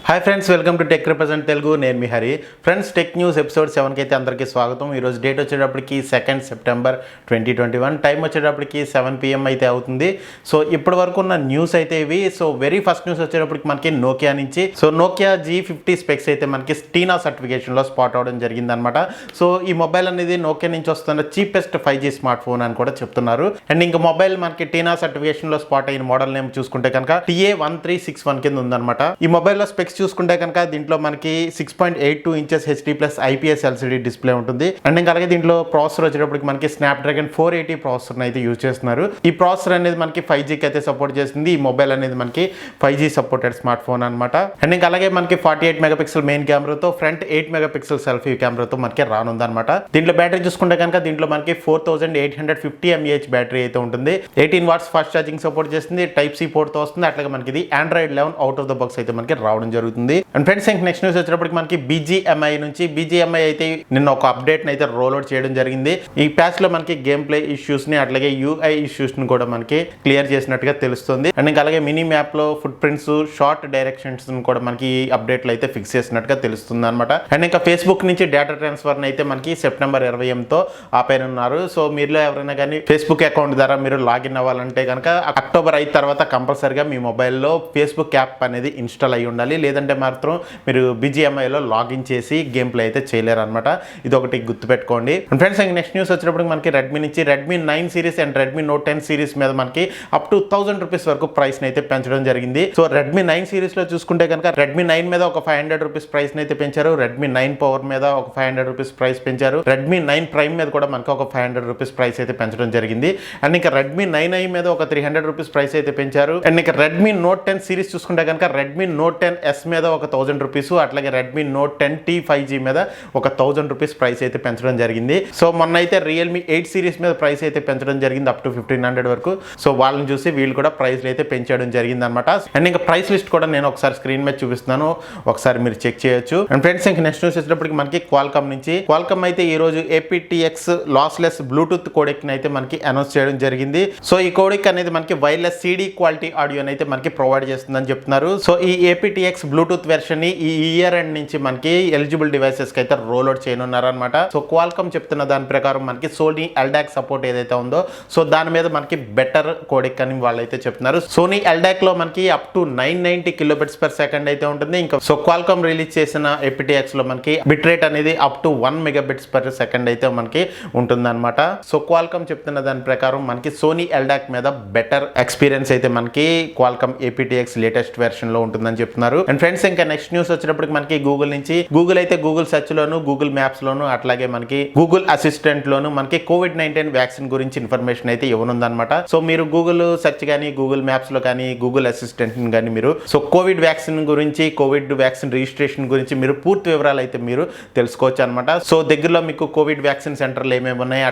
Hi friends, welcome to tech represent Telugu. నేను మీ Hari. Friends, tech news episode 7కి అయితే అందరికీ స్వాగతం. ఈరోజు డేట్ వచ్చేటప్పటికి 2 సెప్టెంబర్ 2021, టైం వచ్చేటప్పటికి 7 PM అయితే అవుతుంది. సో ఇప్పటి వరకు ఉన్న న్యూస్ అయితే ఇవి. సో వెరీ ఫస్ట్ న్యూస్ వచ్చేటప్పటికి మనకి నోకియా నుంచి. సో నోకియా G50 స్పెక్స్ అయితే మనకి టీనా సర్టిఫికేషన్లో స్పాట్ అవడం జరిగిందనమాట. సో ఈ మొబైల్ అనేది నోకియా నుంచి వస్తున్న చీపెస్ట్ 5G స్మార్ట్ ఫోన్ అని కూడా చెప్తున్నారు. అండ్ ఇంకా మొబైల్ మనకి టీనా సర్టిఫికేషన్లో స్పాట్ అయిన మోడల్ నేమ్ చూసుకుంటే కనుక TA1361 కింద ఉందన్నమాట. ఈ మొబైల్లో స్పెక్స్ చూసుకుంటే కనుక దీంట్లో మనకి 6.82 inches HD+ IPS LCD display ఉంటుంది. అండ్ ఇంకా అలాగే దీంట్లో ప్రాసెసర్ వచ్చేటప్పటికి మనకి స్నాప్డ్రాగన్ 480 ప్రాసెసర్ అయితే యూజ్ చేస్తున్నారు. ఈ ప్రాసెసర్ అనేది మనకి 5Gకి అయితే సపోర్ట్ చేస్తుంది. ఈ మొబైల్ అనేది మనకి 5G సపోర్టెడ్ స్మార్ట్ ఫోన్ అనమాట. అండ్ ఇంకా అలాగే మనకి 48 మెగాపిక్సెల్ మెయిన్ కెమెరాతో ఫ్రంట్ 8 మెగాపిక్సెల్ సెల్ఫీ కెమెరాతో మనకి రానుందనమాట. దీంట్లో బ్యాటరీ చూసుకుంటే కనుక దీంట్లో మనకి 4850 mAh బ్యాటరీ అయితే ఉంటుంది. 18 వాట్స్ ఫాస్ట్ ఛార్జింగ్ సపోర్ట్ చేస్తుంది. Type-C పోర్ట్తో వస్తుంది. అట్లాగే మనకి ఇది Android 11 out of the box అయితే మనకి రావడం జరుగుతుంది. అండ్ ఫ్రెండ్స్, నెక్స్ట్ న్యూస్ వచ్చేటప్పటికి మనకి BGMI నుంచి. BGMI అయితే నిన్న ఒక అప్డేట్ అయితే రోల్అవుట్ చేయడం జరిగింది. ఈ ప్యాచ్ లో మనకి గేమ్ ప్లే ఇష్యూస్ ని అట్లాగే UI ఇష్యూస్ ని కూడా మనకి క్లియర్ చేసినట్టుగా తెలుస్తుంది. అండ్ ఇంకా అలాగే మినీ మ్యాప్ లో ఫుట్ ప్రింట్స్, షార్ట్ డైరెక్షన్స్ కూడా మనకి అప్డేట్లు అయితే ఫిక్స్ చేసినట్టుగా తెలుస్తుంది అనమాట. అండ్ ఇంకా ఫేస్బుక్ నుంచి డేటా ట్రాన్స్ఫర్ అయితే మనకి సెప్టెంబర్ 20తో ఆపేనున్నారు. సో మీరులో ఎవరైనా కానీ ఫేస్బుక్ అకౌంట్ ద్వారా మీరు లాగిన్ అవ్వాలంటే కనుక అక్టోబర్ 5 తర్వాత కంపల్సరిగా మీ మొబైల్లో ఫేస్బుక్ యాప్ అనేది ఇన్స్టాల్ అయ్యి ఉండాలి. లేదంటే మాత్రం మీరు BGMIలో లాగిన్ చేసి గేమ్ ప్లే అయితే చేయలేరు అనమాట. ఇది ఒకటి గుర్తుపెట్టుకోండి. ఫ్రెండ్స్, నెక్స్ట్ న్యూస్ వచ్చినప్పుడు మనకి రెడ్మీ నుంచి Redmi 9 series and Redmi note 10 series మీద మనకి అప్ టు 1000 రూపీస్ వరకు ప్రైస్ అయితే పెంచడం జరిగింది. సో రెడ్మీ 9 సిరీస్ లో చూసుకుంటే కనుక రెడ్మీ 9 మీద ఒక 500 రూపీస్ ప్రైస్ అయితే పెంచారు. రెడ్మీ 9 పవర్ మీద ఒక 500 రూపీస్ ప్రైస్ పెంచారు. రెడ్మీ 9 ప్రైమ్ మీద కూడా మనకి ఒక 500 రూపీస్ ప్రైస్ అయితే పెంచడం జరిగింది. అండ్ ఇంకా రెడ్మీ 9i మీద ఒక 300 రూపీస్ ప్రైస్ అయితే పెంచారు. అండ్ ఇంకా రెడ్మీ నోట్ 10 సిరీస్ చూసుకుంటే కనుక రెడ్మీ నోట్ 10s మీద ఒక 1000 రూపీస్, అట్లాగే రెడ్మీ నోట్ 10T 5G మీద ఒక 1000 రూపీస్ ప్రైస్ అయితే పెంచడం జరిగింది. సో మొన్న అయితే రియల్మీ 8 సిరీస్ మీద ప్రైస్ అయితే పెంచడం జరిగింది అప్ టు 1500 వరకు. సో వాళ్ళని చూసి వీళ్ళు కూడా ప్రైస్లు అయితే పెంచడం జరిగింది అనమాట. అండ్ ఇంకా ప్రైస్ లిస్ట్ కూడా నేను ఒకసారి స్క్రీన్ మీద చూపిస్తున్నాను, ఒకసారి మీరు చెక్ చేయొచ్చు. అండ్ ఫ్రెండ్స్, ఇంకా నెక్స్ట్ న్యూస్ వచ్చేటప్పటికి మనకి క్వాల్కమ్ నుంచి. క్వాల్కమ్ అయితే ఈ రోజు aptX లాస్లెస్ బ్లూటూత్ కోడెక్ అయితే మనకి అనౌన్స్ చేయడం జరిగింది. సో ఈ కోడెక్ అనేది మనకి వైర్లెస్ CD క్వాలిటీ ఆడియో అయితే మనకి ప్రొవైడ్ చేస్తుందని చెప్తున్నారు. సో ఈ aptX బ్లూటూత్ వెర్షన్ ని ఈ ఇయర్ ఎండ్ నుంచి మనకి ఎలిజిబుల్ డివైసెస్ కి అయితే రోల్ అవుట్ చేయనున్నారు అనమాట. సో క్వాల్కమ్ చెప్తున్న దాని ప్రకారం మనకి సోనీ LDAC సపోర్ట్ ఏదైతే ఉందో సో దాని మీద మనకి బెటర్ కోడెక్ అని వాళ్ళైతే చెప్తున్నారు. సోనీ LDAC లో మనకి అప్ టు 990 kbps అయితే ఉంటుంది. ఇంకా సో క్వాల్కమ్ రిలీజ్ చేసిన aptX లో మనకి బిట్ రేట్ అనేది అప్ టు 1 Mbps అయితే మనకి ఉంటుంది అనమాట. సో క్వాల్కమ్ చెప్తున్న దాని ప్రకారం మనకి సోనీ LDAC మీద బెటర్ ఎక్స్పీరియన్స్ అయితే మనకి క్వాల్కమ్ aptX లేటెస్ట్ వెర్షన్ లో ఉంటుందని చెప్తున్నారు. అండ్ ఫ్రెండ్స్, ఇంకా నెక్స్ట్ న్యూస్ వచ్చినప్పటికి మనకి గూగుల్ నుంచి. గూగుల్ అయితే గూగుల్ సెర్చ్ లోను, గూగుల్ మ్యాప్స్ లోను, అట్లాగే మనకి గూగుల్ అసిస్టెంట్ లోను మనకి COVID-19 వ్యాక్సిన్ గురించి ఇన్ఫర్మేషన్ అయితే ఇవ్వనుందనమాట. సో మీరు గూగుల్ సెర్చ్ కానీ, గూగుల్ మ్యాప్స్ లో కానీ, గూగుల్ అసిస్టెంట్ కానీ మీరు సో కోవిడ్ వ్యాక్సిన్ గురించి, కోవిడ్ వ్యాక్సిన్ రిజిస్ట్రేషన్ గురించి మీరు పూర్తి వివరాలు అయితే మీరు తెలుసుకోవచ్చు అనమాట. సో దగ్గరలో మీకు కోవిడ్ వ్యాక్సిన్ సెంటర్లు ఏమేమి ఉన్నాయి,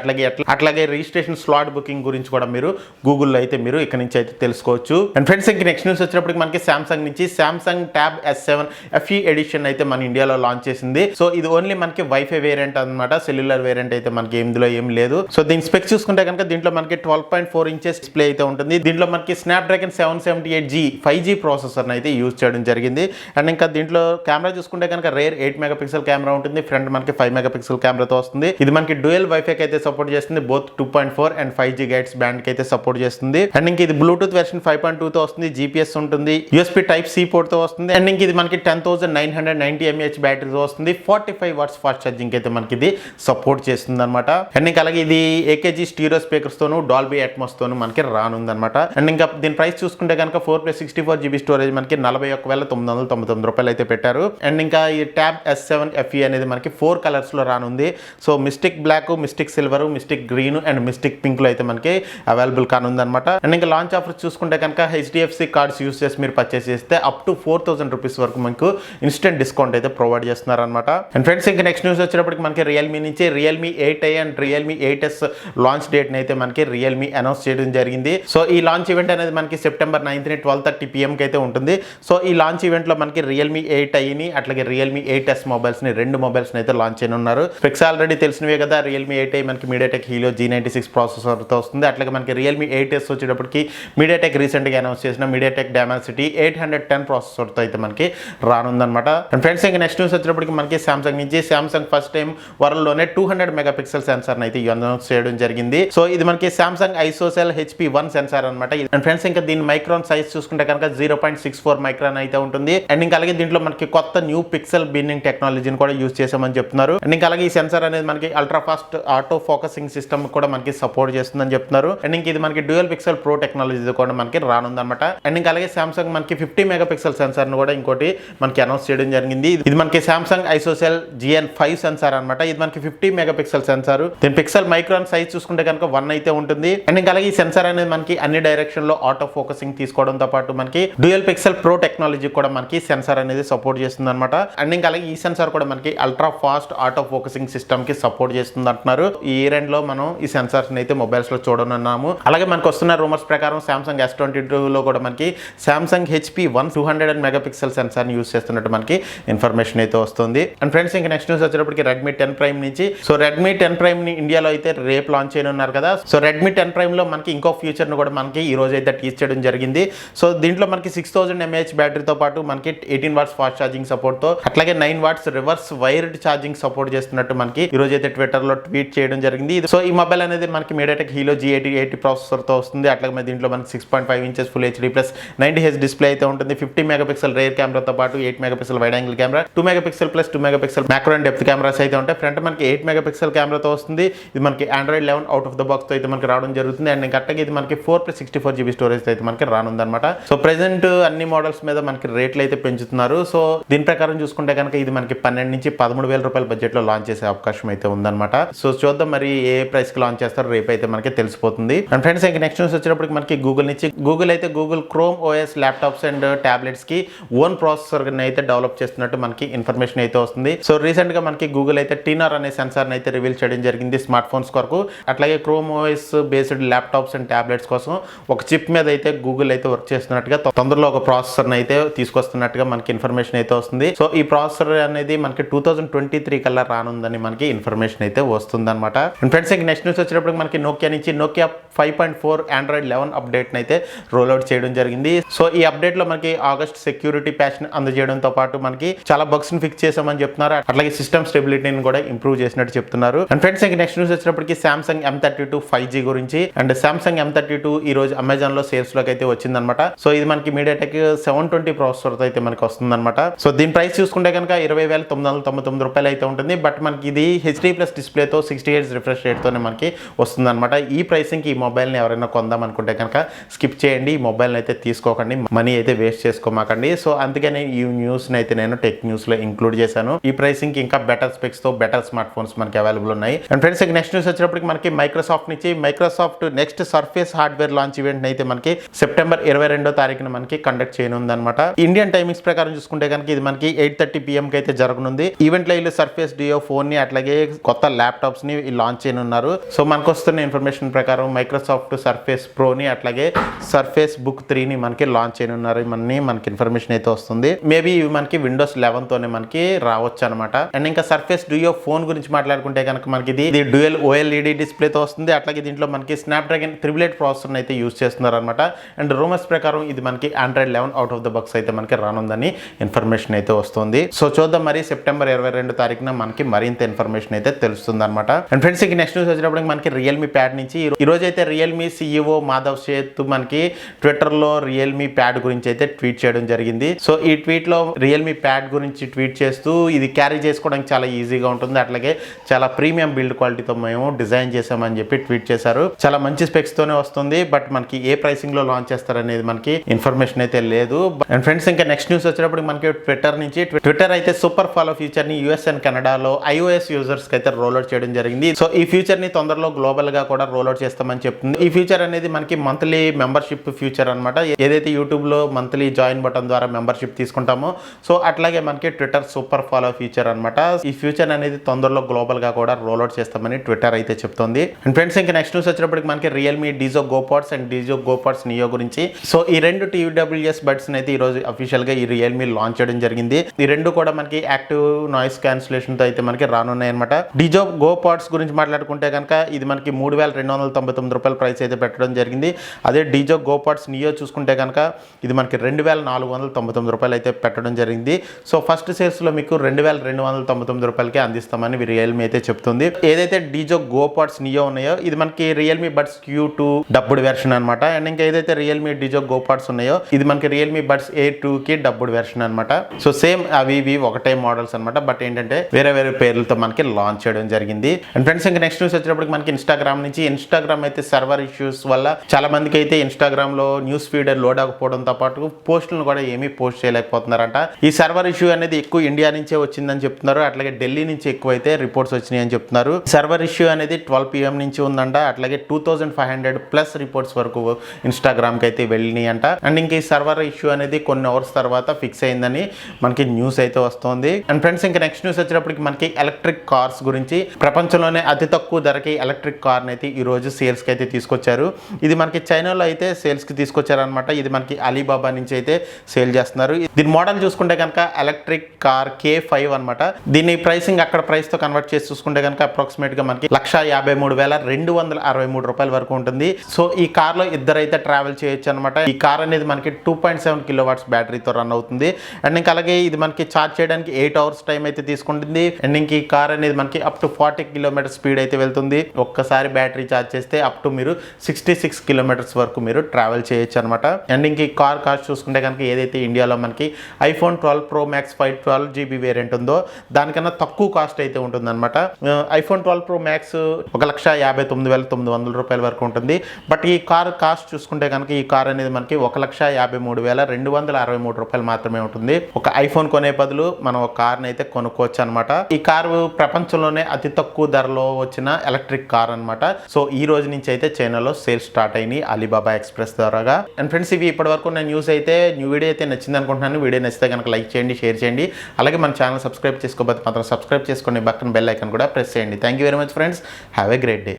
అట్లాగే రిజిస్ట్రేషన్ స్లాట్ బుకింగ్ గురించి కూడా మీరు గూగుల్లో అయితే మీరు ఇక్కడ నుంచి అయితే తెలుసుకోవచ్చు. అండ్ ఫ్రెండ్స్, ఇంక నెక్స్ట్ న్యూస్ వచ్చినప్పటికి మనకి సామ్సంగ్ నుంచి. Samsung tab S7 FE edition అయితే మన ఇండియాలో లాంచ్ చేసింది. సో ఇది ఓన్లీ మనకి వైఫై వేరియంట్ అనమాట. సెల్యులర్ వేరియంట్ అయితే మనకి ఇందులో ఏం లేదు. సో దీని స్పెక్స్ చూసుకుంటే కనుక దీంట్లో మనకి 12.4 ఇంచెస్ డిస్ప్లే అయితే ఉంటుంది. దీంట్లో మనకి స్నాప్డ్రాగన్ 778G 5G ప్రాసెసర్ అయితే యూజ్ చేయడం జరిగింది. అండ్ ఇంకా దీంట్లో కెమెరా చూసుకుంటే కనుక రేర్ 8 మెగాపిక్సెల్ కెమెరా ఉంటుంది. ఫ్రంట్ మనకి 5 మెగాపిక్సెల్ కెమెరాతో వస్తుంది. ఇది మనకి డ్యూయల్ వైఫై అయితే సపోర్ట్ చేస్తుంది. బోత్ 2.4 అండ్ 5 GHz బ్యాండ్ కి అయితే సపోర్ట్ చేస్తుంది. అండ్ ఇంక ఇది బ్లూటూత్ వెర్షన్ 5.2 తో వస్తుంది. GPS ఉంటుంది. USB Type-C పోర్ట్ తో వస్తుంది. అండ్ ఇంక ఇది మనకి 10990 mAh బ్యాటరీతో వస్తుంది. 45 వాట్స్ ఫాస్ట్ ఛార్జింగ్ అయితే మనకి ఇది సపోర్ట్ చేస్తుంది అనమాట. అండ్ ఇంకా అలాగే ఇది AKG స్టీరియో స్పీకర్స్ తోను, డాల్బీ అట్మాస్ తోను మనకి రానుందనమాట. అండ్ ఇంకా దీని ప్రైస్ చూసుకుంటే కనుక 4+64 GB స్టోరేజ్ మనకి 41,999 రూపాయలు అయితే పెట్టారు. అండ్ ఇంకా ఈ ట్యాబ్ S7 FE అనేది మనకి 4 కలర్స్ లో రానుంది. So mystic black, mystic silver, mystic green and mystic pink లో అయితే మనకి అవైలబుల్ కానుందనమాట. అండ్ ఇంకా లాంచ్ ఆఫర్స్ చూసుకుంటే కనుక HDFC కార్డ్స్ యూస్ చేసి మీరు పర్చేస్ చేస్తే అప్ టు 4000 రూపీస్ వరకు మనకు ఇన్స్టెంట్ డిస్కౌంట్ అయితే ప్రొవైడ్ చేస్తున్నారు అనమాట. అండ్ ఫ్రెండ్స్, ఇంకా నెక్స్ట్ న్యూస్ వచ్చేటప్పటికి మనకి రియల్మీ నుంచి. Realme 8i and Realme 8s launch date అయితే మనకి రియల్మీ అనౌన్స్ చేయడం జరిగింది. సో ఈ లాంచ్ ఈవెంట్ అనేది మనకి సెప్టెంబర్ 9 12:30 PM కి అయితే ఉంటుంది. సో ఈ లాంచ్ ఈవెంట్ లో మనకి రియల్మీ 8iని అట్లాగే రియల్మీ 8s మొబైల్స్ ని, రెండు మొబైల్స్ అయితే లాంచ్ చేయనున్నారు. స్పెక్స్ ఆల్రెడీ తెలిసినవే కదా. రియల్మీ 8i మనకి మీడియాటెక్ హీలియో G96 ప్రాసెసర్ తో వస్తుంది. అట్లాగే మనకి రియల్మీ 8s వచ్చేటప్పటికి మీడియాటెక్ రీసెంట్ గా అనౌన్స్ చేసిన మీడియాటెక్ డైమెన్సిటీ 810 ప్రాసెసర్ తో అయితే మనకి రానుందనమాట. అండ్ ఫ్రెండ్స్ ఇంకా నెక్స్ట్ న్యూస్ వచ్చేటప్పటికి మనకి సామ్సంగ్ నుంచి సామ్సంగ్ ఫస్ట్ టైం వరల్డ్లోనే 200 మెగాపిక్సెల్ సెన్సార్ అయితే అనౌన్స్ చేయడం జరిగింది. సో ఇది మనకి సామ్సంగ్ ఐసోసెల్ HP1 సెన్సార్ అనమాట. అండ్ ఫ్రెండ్స్ ఇంకా దీని మైక్రాన్ సైజ్ చూసుకుంటే కనుక 0.64 మైక్రాన్ అయితే ఉంటుంది. అండ్ ఇంకా అలాగే దీంట్లో మనకి కొత్త న్యూ పిక్సెల్ బిన్నింగ్ టెక్నాలజీని కూడా యూజ్ చేసామని చెప్తున్నారు. అండ్ ఇంకా అలాగే ఈ సెన్సార్ అనేది మనకి ultra fast auto focusing system కూడా మనకి సపోర్ట్ చేస్తుందని చెప్తున్నారు. అండ్ ఇంక ఇది మనకి డ్యూయల్ పిక్సెల్ ప్రో టెక్నాలజీ కూడా మనకి రానుందన్నమాట. అండ్ ఇంకా అలాగే సామ్సంగ్ మనకి 50 మెగాపిక్సెల్ సెన్సార్ ను కూడా ఇంకోటి మనకి అనౌన్స్ చేయడం జరిగింది. ఇది మనకి సామ్సంగ్ ఐసోసెల్ GN5 సెన్సార్ అనమాట. ఇది మనకి 50 మెగాపిక్సెల్ సెన్సార్. దీని పిక్సెల్ మైక్రాన్ సైజ్ చూసుకుంటే కనుక 1 అయితే ఉంటుంది. అండ్ ఇంకా అలాగే ఈ సెన్సార్ అనేది మనకి అన్ని డైరెక్షన్ లో ఆటో ఫోకసింగ్ తీసుకోవడంతో పాటు మనకి డ్యూయల్ పిక్సెల్ ప్రో టెక్నాలజీ కూడా మనకి సెన్సార్ అనేది సపోర్ట్ చేస్తుంది అనమాట. అండ్ ఇంకా అలాగే ఈ సెన్సార్ కూడా మనకి ultra fast auto focusing system కి సపోర్ట్ చేస్తుంది అంటున్నారు. ఈ ఇయర్ ఎండ్ లో మనం ఈ సెన్సార్స్ అయితే మొబైల్స్ లో చూడనున్నాము. అలాగే మనకు వస్తున్న రూమర్స్ ప్రకారం సామ్సంగ్ S22 లో కూడా మనకి సామ్సంగ్ HP1 200 మెగాపిక్సెల్ సెన్సార్ ని యూస్ చేస్తున్నట్టు మనకి ఇన్ఫర్మేషన్ అయితే వస్తుంది. అండ్ ఫ్రెండ్స్ ఇంకా నెక్స్ట్ న్యూస్ వచ్చేటప్పటికి Redmi 10 Prime నుంచి. సో Redmi 10 Prime ని ఇండియాలో అయితే రేపు లాంచ్ చేయనున్నారు కదా. సో Redmi 10 Prime లో మనకి ఇంకో ఫ్యూచర్ ను కూడా మనకి ఈ రోజు అయితే టీచ్ చేయడం జరిగింది. సో దీంట్లో మనకి 6000 mAh బ్యాటరీతో పాటు మనకి 18 వాట్స్ ఫాస్ట్ ఛార్జింగ్ సపోర్ట్ తో అట్లాగే 9 watts reverse wired charging support చేస్తున్నట్టు మనకి ఈ రోజు అయితే ట్విట్టర్ లో ట్వీట్ చేయడం జరిగింది. సో ఈ మొబైల్ అనేది మనకి MediaTek Helio G8080 ప్రాసెసర్ తో వస్తుంది. అట్లాగే దీంట్లో మనకి 6.5 inches full HD plus 90Hz display అయితే ఉంటుంది. 50 మెగాపిక్సెల్ రేర్ కెమెరాతో పాటు 8 megapixel wide angle camera, 2 megapixel plus 2 megapixel macro and depth cameras అయితే ఉంటాయి. ఫ్రంట్ మనకి 8 మెగాపిక్సెల్ కెమెరాతో వస్తుంది. ఇది మనకి Android 11 out of the box తో అయితే మనకి రావడం జరుగుతుంది. అండ్ కరెక్ట్గా ఇది మనకి 4+64GB స్టోరేజ్ అయితే మనకి రానుందన్నమాట. సో ప్రెసెంట్ అన్ని మోడల్స్ మీద మనకి రేట్లు అయితే పెంచుతున్నారు. సో దీని ప్రకారం చూసుకుంటే కనుక ఇది మనకి 12 నుంచి 13,000 రూపాయల బడ్జెట్ లో లాంచ్ చేసే అవకాశం అయితే ఉందన్నమాట. సో చూద్దాం మరి ఏ ప్రైస్ కి లాంచ్ చేస్తారో రేపు అయితే మనకి తెలిసిపోతుంది. అండ్ ఫ్రెండ్స్ ఇంకా నెక్స్ట్ న్యూస్ వచ్చేటప్పటికి మనకి గూగుల్ నుంచి Google chrome OS laptops and tablets కి ఓన్ ప్రాసెసర్ అయితే డెవలప్ చేస్తున్నట్టు మనకి ఇన్ఫర్మేషన్ అయితే వస్తుంది. సో రీసెంట్ గా మనకి గూగుల్ అయితే టీనర్ అనే సెన్సార్ అయితే రివీల్ చేయడం జరిగింది స్మార్ట్ ఫోన్స్ కొరకు. అట్లాగే chrome OS based laptops and tablets కోసం ఒక చిప్ మీద అయితే గూగుల్ అయితే వర్క్ చేస్తున్నట్టుగా తొందరలో ఒక ప్రాసెసర్ అయితే తీసుకొస్తున్నట్టుగా మనకి ఇన్ఫర్మేషన్ అయితే వస్తుంది. సో ఈ ప్రాసెసర్ అనేది మనకి 2023 కల్లా రానుందని మనకి ఇన్ఫర్మేషన్ అయితే వస్తుంది అనమాట. ఫ్రెండ్స్ నెక్స్ట్ న్యూస్ వచ్చేటప్పుడు మనకి నోకియా నుంచి నోకియా 5.4 Android 11 అప్డేట్ అయితే రోల్అవుట్ చేయడం జరిగింది. సో ఈ అప్డేట్ లో మనకి ఆగస్ట్ సెక్యూరిటీ ప్యాచ్ అందజేయడంతో పాటు మనకి చాలా బగ్స్ ని ఫిక్స్ చేసామని చెప్తున్నారు. అట్లాగే సిస్టమ్ స్టెబిలిటీని కూడా ఇంప్రూవ్ చేసినట్టు చెప్తున్నారు. అండ్ ఫ్రెండ్స్ నెక్స్ట్ న్యూస్ వచ్చేటప్పటికి సామ్సంగ్ M32 5G గురించి. అండ్ సామ్సంగ్ M32 ఈ రోజు అమెజాన్ లో సేల్స్ లోకి అయితే వచ్చిందనమాట. సో ఇది మనకి MediaTek 720 ప్రాసెసర్ అయితే మనకి వస్తుందన్నమాట. సో దీని ప్రైస్ చూసుకుంటే కనుక 20,999 రూపాయలు అయితే ఉంటుంది. బట్ మనకి ఇది HD ప్లస్ డిస్ప్లే తో 60Hz రిఫ్రెష్ రేట్ తోనే మనకి వస్తుంది అనమాట. ఈ ప్రైసింగ్ ఈ మొబైల్ ని ఎవరైనా కొందాం అనుకుంటే కనుక స్కిప్ చేయండి. ఈ మొబైల్ అయితే తీసుకోకండి, మనీ అయితే వేస్ట్ చేసుకోమాకండి. సో అందుకని ఈ న్యూస్ అయితే నేను టెక్ న్యూస్ లో ఇంక్లూడ్ చేశాను. ఈ ప్రైసింగ్ ఇంకా బెటర్ స్పెక్స్ తో బెటర్ స్మార్ట్ ఫోన్స్ మనకి అవైలబుల్ ఉన్నాయి. అండ్ ఫ్రెండ్స్ నెక్స్ట్ న్యూస్ వచ్చేటప్పటికి మనకి మైక్రోసాఫ్ట్ నుంచి Microsoft next surface hardware launch event అయితే మనకి సెప్టెంబర్ 22వ తారీఖున మనకి కండక్ట్ చేయనుందన్నమాట. ఇండియన్ టైమింగ్స్ ప్రకారం చూసుకుంటే కనుక ఇది మనకి 8:30 PM కి అయితే జరగనుంది. ఈవెంట్ లో వీళ్ళు సర్ఫేస్ డియో ఫోన్ ని అట్లాగే కొత్త ల్యాప్టాప్స్ ని లాంచ్ చేయనున్నారు. సో మనకు వస్తున్న ఇన్ఫర్మేషన్ ప్రకారం మైక్రోసాఫ్ట్ సర్ఫేస్ ప్రో ని అట్లాగే సర్ఫేస్ బుక్ 3 ని మనకి లాంచ్ చేయనున్నారు. మనకి ఇన్ఫర్మేషన్ అయితే వస్తుంది. మేబీ ఇవి మనకి విండోస్ 11 తోనే మనకి రావచ్చు అనమాట. అండ్ ఇంకా సర్ఫేస్ డియో ఫోన్ గురించి మాట్లాడుకుంటే కనుక మనకి ఇది డ్యూయల్ OLED డిస్ప్లే తో వస్తుంది. అట్లాగే దీంట్లో మనకి స్నాప్డ్రాగన్ 888 ప్రాసెసర్ అయితే యూస్ చేస్తున్నారు అనమాట. అండ్ రూమర్స్ ప్రకారం ఇది మనకి Android 11 out of the box అయితే మనకి రానుందని ఇన్ఫర్మేషన్ అయితే వస్తుంది. సో చూద్దాం మరి సెప్టెంబర్ 22 తారీఖున మనకి మరింత ఇన్ఫర్మేషన్ అయితే తెలుస్తుంది అనమాట. అండ్ ఫ్రెండ్స్ నెక్స్ట్ న్యూస్ వచ్చేటప్పుడు మనకి రియల్మీ ప్యాడ్ నుంచి ఈ రోజు అయితే రియల్మీ CEO మాధవ్ సేత్ మనకి ట్విట్టర్ లో రియల్మీ ప్యాడ్ గురించి అయితే ట్వీట్ చేయడం జరిగింది. సో ఈ ట్వీట్ లో రియల్మీ ప్యాడ్ గురించి ట్వీట్ చేస్తూ ఇది క్యారీ చేసుకోవడానికి చాలా ఈజీగా ఉంటుంది, అట్లాగే చాలా ప్రీమియం బిల్డ్ క్వాలిటీతో మేము డిజైన్ చేసామని చెప్పి ట్వీట్ చేశారు. చాలా మంచి స్పెక్స్ తోనే వస్తుంది. బట్ మనకి ఏ ప్రైసింగ్ లో లాంచ్ చేస్తారనేది మనకి ఇన్ఫర్మేషన్ అయితే లేదు. అండ్ ఫ్రెండ్స్ ఇంకా నెక్స్ట్ న్యూస్ వచ్చేటప్పుడు మనకి ట్విట్టర్ అయితే సూపర్ ఫాలో ఫీచర్ ని US అండ్ కెనడాలో iOS యూజర్స్ కి అయితే రోల్అవుట్ చేయడం జరిగింది. సో ఈ ఫీచర్ ని తొందరలో గ్లోబల్ గా కూడా రోల్అవుట్ చేస్తామని చెప్తుంది. ఈ ఫీచర్ అనేది మనకి మంత్లీ మెంబర్షిప్ ఫ్యూచర్ అనమాట. ఏదైతే యూట్యూబ్ లో మంత్లీ జాయిన్ బటన్ ద్వారా మెంబర్షిప్ తీసుకుంటామో సో అట్లాగే మనకి ట్విట్టర్ సూపర్ ఫాలో ఫీచర్ అనమాట. ఈ ఫ్యూచర్ అనేది తొందరలో గ్లోబల్ గా కూడా రోల్అవుట్ చేస్తామని ట్విట్టర్ అయితే చెప్తుంది. అండ్ ఫ్రెండ్స్ ఇంకా నెక్స్ట్ న్యూస్ వచ్చేటప్పటికి మనకి రియల్మీ డిజో గోపాడ్స్ అండ్ డిజో గోపాడ్స్ నియో గురించి. సో ఈ రెండు TWS బడ్స్ అయితే ఈ రోజు అఫీషియల్ గా ఈ రియల్మీ లాంచ్ చేయడం జరిగింది. ఈ రెండు కూడా మనకి యాక్టివ్ నాయిస్ క్యాన్సిలేషన్ తో అయితే మనకి రానున్నాయి అనమాట. డిజో గోపాడ్స్ గురించి మాట్లాడుకుంటే కనుక ఇది మనకి 3,299 రూపాయల ప్రైస్ అయితే పెట్టడం జరిగింది. అదే డిజో గోపాడ్స్ నియో చూసుకుంటే కనుక ఇది మనకి 2,499 రూపాయలు అయితే పెట్టడం జరిగింది. సో ఫస్ట్ సేల్స్లో మీకు 2299 రూపాయలకే అందిస్తామని రియల్మీ అయితే చెప్తుంది. ఏదైతే డీజో గో పాడ్స్ నియో ఉన్నాయో ఇది మనకి Realme buds Q2 dubbed version అనమాట. అండ్ ఇంకా ఏదైతే రియల్మీ డీజో గో పాడ్స్ ఉన్నాయో ఇది మనకి రియల్మీ బడ్స్ A2కి డబ్బుడ్ వెర్షన్ అనమాట. సో సేమ్ అవి ఇవి ఒకటే మోడల్స్ అనమాట. బట్ ఏంటంటే వేరే వేరే పేర్లతో మనకి లాంచ్ చేయడం జరిగింది. అండ్ ఫ్రెండ్స్ ఇంకా నెక్స్ట్ న్యూస్ వచ్చేటప్పటికి మనకి ఇన్స్టాగ్రామ్ అయితే సర్వర్ ఇష్యూస్ వల్ల చాలా మందికి అయితే ఇన్స్టాగ్రామ్ లో న్యూస్ ఫీడ్ లోడ్ అవ్వకపోవడంతో పాటు పోస్టులను కూడా ఏమీ పోస్ట్ చేయలేకపోతున్నారంట. ఈ సర్వర్ ఇష్యూ అనేది ఎక్కువ ఇండియా నుంచే వచ్చిందని చెప్తున్నారు. అట్లాగే ఢిల్లీ నుంచి ఎక్కువ అయితే రిపోర్ట్స్ వచ్చినాయి అని చెప్తున్నారు. సర్వర్ ఇష్యూ అనేది 12 PM నుంచి ఉందంట. అట్లాగే 2500+ రిపోర్ట్స్ వరకు ఇన్స్టాగ్రామ్కి అయితే వెళ్ళినాయి అంట. అండ్ ఇంకా ఈ సర్వర్ ఇష్యూ అనేది కొన్ని అవర్స్ తర్వాత ఫిక్స్ అయిందని మనకి న్యూస్ అయితే వస్తుంది. అండ్ ఫ్రెండ్స్ ఇంకా నెక్స్ట్ న్యూస్ వచ్చేటప్పటికి మనకి ఎలక్ట్రిక్ కార్స్ గురించి ప్రపంచంలోనే అతి తక్కువ ధరకి ఎలక్ట్రిక్ కార్ని అయితే ఈ రోజు సేల్స్కి అయితే తీసుకొచ్చారు. ఇది మనకి చైనాలో అయితే సేల్స్కి తీసుకొచ్చారనమాట. ఇది మనకి అలీబాబా నుంచి అయితే సేల్ చేస్తున్నారు. దీని మోడల్ చూసుకుంటే కనుక ఎలక్ట్రిక్ కార్ K5 అనమాట. దీని ప్రైసింగ్ అక్కడ ప్రైస్ తో కన్వర్ట్ చేసి చూసుకుంటే కనుక అప్రాక్సిమేట్ గా మనకి 153,263 రూపాయల వరకు ఉంటుంది. సో ఈ కార్ లో ఇద్దరైతే ట్రావెల్ చేయొచ్చు అనమాట. ఈ కార్ అనేది మనకి 2.7 kW బ్యాటరీతో రన్ అవుతుంది. అండ్ ఇంకా అలాగే ఇది మనకి ఛార్జ్ చేయడానికి 8 hours టైం అయితే తీసుకుంటుంది. అండ్ ఇంక ఈ కార్ అనేది మనకి అప్ టు 40 km స్పీడ్ అయితే వెళ్తుంది. ఒక్కసారి బ్యాటరీ ఛార్జ్ చేస్తే అప్ టు మీరు 66 km వరకు మీరు ట్రావెల్ చేయొచ్చు అనమాట. అండ్ ఇంక ఈ కార్ కాస్ట్ చూసుకుంటే కనుక ఏదైతే ఇండియాలో మనకి iPhone 12 Pro Max 512GB variant ఉందో దానికన్నా తక్కువ కాస్ట్ అయితే ఉంటుంది అనమాట. iPhone 12 Pro Max 1,59,900 రూపాయల వరకు ఉంటుంది. బట్ ఈ కార్ కాస్ట్ చూసుకుంటే కనుక ఈ కార్ అనేది మనకి 1,53,263 రూపాయలు మాత్రమే ఉంటుంది. ఒక ఐఫోన్ కొనే బదులు మనం ఒక కార్ని అయితే కొనుక్కోవచ్చు అనమాట. ఈ కారు ప్రపంచంలోనే అతి తక్కువ ధరలో వచ్చిన ఎలక్ట్రిక్ కార్ అనమాట. సో ఈ రోజు నుంచి అయితే చైనాలో సేల్స్ స్టార్ట్ అయినాయి అలీబాబా ఎక్స్ప్రెస్ ద్వారాగా. అండ్ ఫ్రెండ్స్ ఇవి ఇప్పటి వరకు ఉన్న న్యూస్ అయితే వీడియో అయితే నచ్చింది అనుకుంటున్నాను. వీడియో నచ్చితే కనుక లైక్ చేయండి, షేర్ చేయండి. అలాగే మన ఛానల్ సబ్స్క్రైబ్ చేసుకోకపోతే మాత్రం సబ్స్క్రైబ్ చేసుకోండి. పక్కన బెల్ ఐకాన్ కూడా ప్రెస్ చేయండి. Thank you very much friends. Have a great day.